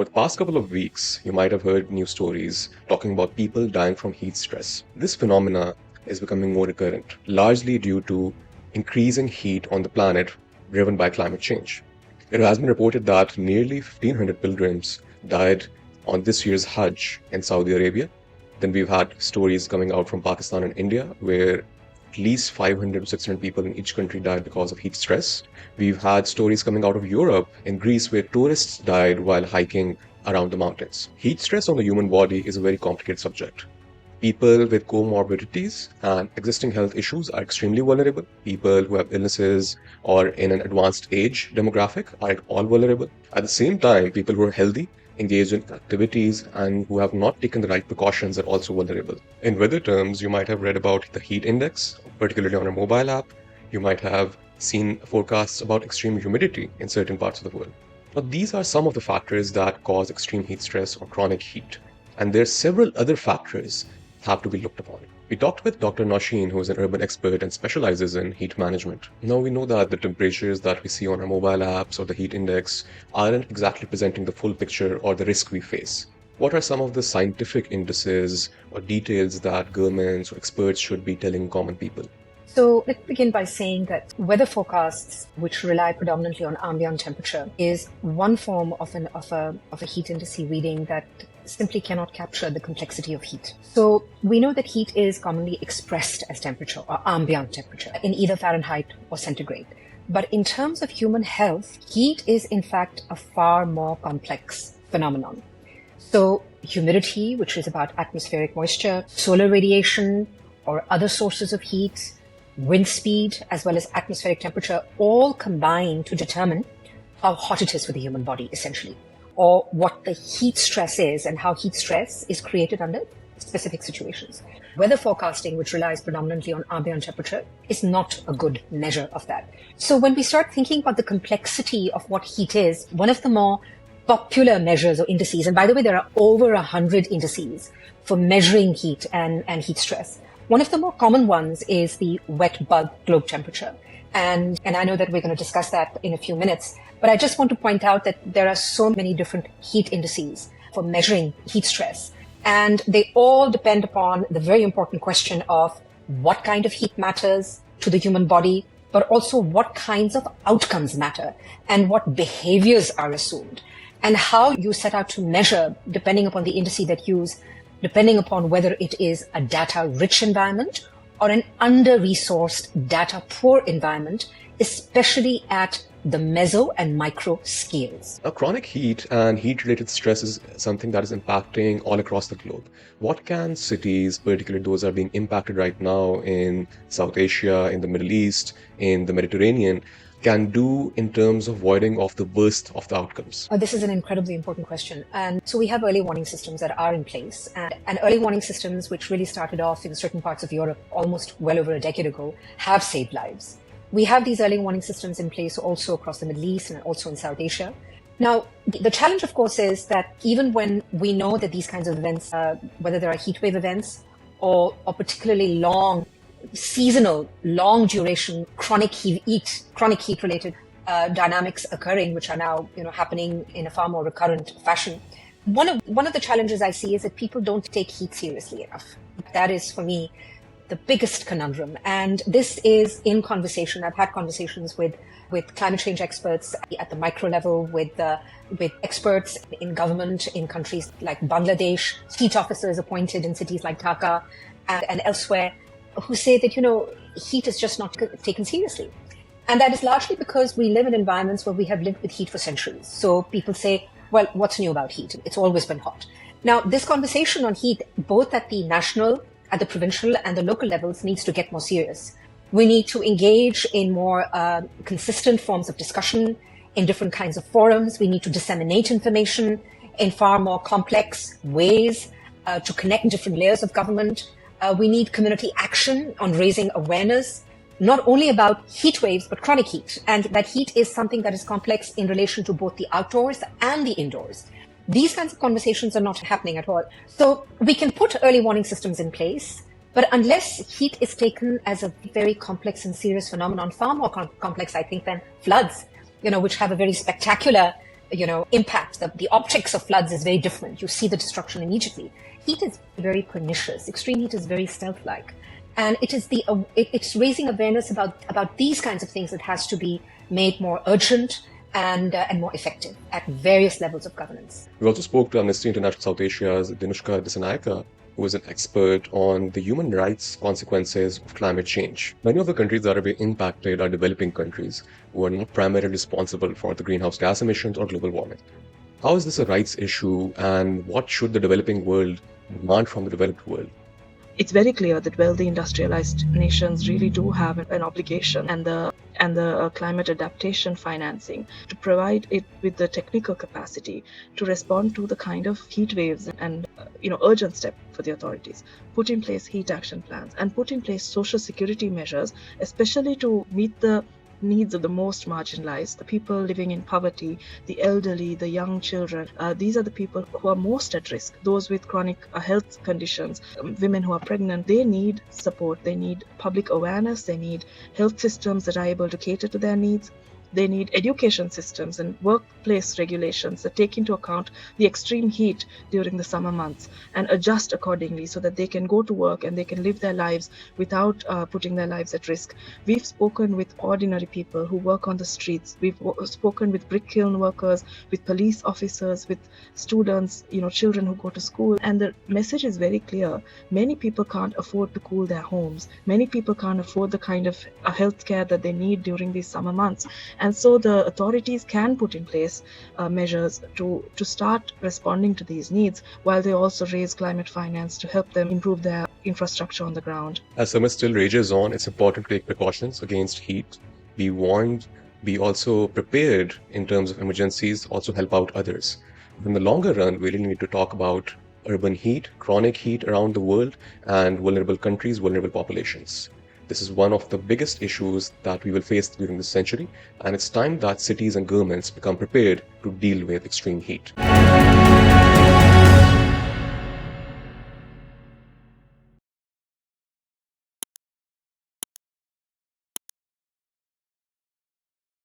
Over the past couple of weeks, you might have heard news stories talking about people dying from heat stress. This phenomena is becoming more recurrent, largely due to increasing heat on the planet driven by climate change. It has been reported that nearly 1,500 pilgrims died on this year's Hajj in Saudi Arabia. Then we've had stories coming out from Pakistan and India where at least 500 to 600 people in each country died because of heat stress. We've had stories coming out of Europe and Greece where tourists died while hiking around the mountains. Heat stress on the human body is a very complicated subject. People with comorbidities and existing health issues are extremely vulnerable. People who have illnesses or in an advanced age demographic are all vulnerable. At the same time, people who are healthy, engaged in activities, and who have not taken the right precautions are also vulnerable. In weather terms, you might have read about the heat index, particularly on a mobile app. You might have seen forecasts about extreme humidity in certain parts of the world. Now, these are some of the factors that cause extreme heat stress or chronic heat. And there are several other factors that have to be looked upon. We talked with Dr. Nausheen, who is an urban expert and specializes in heat management. Now we know that the temperatures that we see on our mobile apps or the heat index aren't exactly presenting the full picture or the risk we face. What are some of the scientific indices or details that governments or experts should be telling common people? So let's begin by saying that weather forecasts, which rely predominantly on ambient temperature, is one form of a heat index reading that simply cannot capture the complexity of heat. So we know that heat is commonly expressed as temperature or ambient temperature in either Fahrenheit or centigrade. But in terms of human health, heat is in fact a far more complex phenomenon. So humidity, which is about atmospheric moisture, solar radiation or other sources of heat, wind speed, as well as atmospheric temperature, all combine to determine how hot it is for the human body, essentially, or what the heat stress is and how heat stress is created under specific situations. Weather forecasting, which relies predominantly on ambient temperature, is not a good measure of that. So when we start thinking about the complexity of what heat is, one of the more popular measures or indices, and by the way, there are over 100 indices for measuring heat and heat stress. One of the more common ones is the wet bulb globe temperature. And I know that we're going to discuss that in a few minutes, but I just want to point out that there are so many different heat indices for measuring heat stress. And they all depend upon the very important question of what kind of heat matters to the human body, but also what kinds of outcomes matter and what behaviors are assumed, and how you set out to measure, depending upon the indice that you use, depending upon whether it is a data-rich environment or an under-resourced, data-poor environment, especially at the meso and micro scales. Now, chronic heat and heat-related stress is something that is impacting all across the globe. What can cities, particularly those that are being impacted right now in South Asia, in the Middle East, in the Mediterranean, can do in terms of avoiding of the worst of the outcomes? This is an incredibly important question. And so we have early warning systems that are in place, and early warning systems, which really started off in certain parts of Europe almost well over a decade ago, have saved lives. We have these early warning systems in place also across the Middle East and also in South Asia. Now, the challenge, of course, is that even when we know that these kinds of events, whether there are heat wave events or particularly long, seasonal, long duration, chronic heat related dynamics occurring, which are now happening in a far more recurrent fashion. One of the challenges I see is that people don't take heat seriously enough. That is, for me, the biggest conundrum. And this is in conversation. I've had conversations with climate change experts at the micro level, with experts in government in countries like Bangladesh, heat officers appointed in cities like Dhaka and elsewhere, who say that, heat is just not taken seriously. And that is largely because we live in environments where we have lived with heat for centuries. So people say, well, what's new about heat? It's always been hot. Now, this conversation on heat, both at the national, at the provincial and the local levels, needs to get more serious. We need to engage in more consistent forms of discussion in different kinds of forums. We need to disseminate information in far more complex ways to connect different layers of government. We need community action on raising awareness, not only about heat waves, but chronic heat. And that heat is something that is complex in relation to both the outdoors and the indoors. These kinds of conversations are not happening at all. So we can put early warning systems in place, but unless heat is taken as a very complex and serious phenomenon, far more complex, I think, than floods, which have a very spectacular impact. The optics of floods is very different. You see the destruction immediately. Heat is very pernicious. Extreme heat is very stealth-like. And it's raising awareness about these kinds of things that has to be made more urgent and more effective at various levels of governance. We also spoke to Amnesty International South Asia's Dinushka Dissanayake, who is an expert on the human rights consequences of climate change. Many of the countries that are being impacted are developing countries who are not primarily responsible for the greenhouse gas emissions or global warming. How is this a rights issue, and what should the developing world demand from the developed world? It's very clear that wealthy industrialized nations really do have an obligation and the climate adaptation financing to provide it with the technical capacity to respond to the kind of heat waves and urgent step for the authorities. Put in place heat action plans and put in place social security measures, especially to meet the needs of the most marginalized, the people living in poverty, the elderly, the young children. These are the people who are most at risk. Those with chronic health conditions, women who are pregnant, they need support. They need public awareness. They need health systems that are able to cater to their needs. They need education systems and workplace regulations that take into account the extreme heat during the summer months and adjust accordingly so that they can go to work and they can live their lives without putting their lives at risk. We've spoken with ordinary people who work on the streets. We've spoken with brick kiln workers, with police officers, with students, children who go to school. And the message is very clear. Many people can't afford to cool their homes. Many people can't afford the kind of health care that they need during these summer months. And so the authorities can put in place measures to start responding to these needs, while they also raise climate finance to help them improve their infrastructure on the ground. As summer still rages on, it's important to take precautions against heat. Be warned, be also prepared in terms of emergencies, also help out others. In the longer run, we really need to talk about urban heat, chronic heat around the world, and vulnerable countries, vulnerable populations. This is one of the biggest issues that we will face during this century, and it's time that cities and governments become prepared to deal with extreme heat.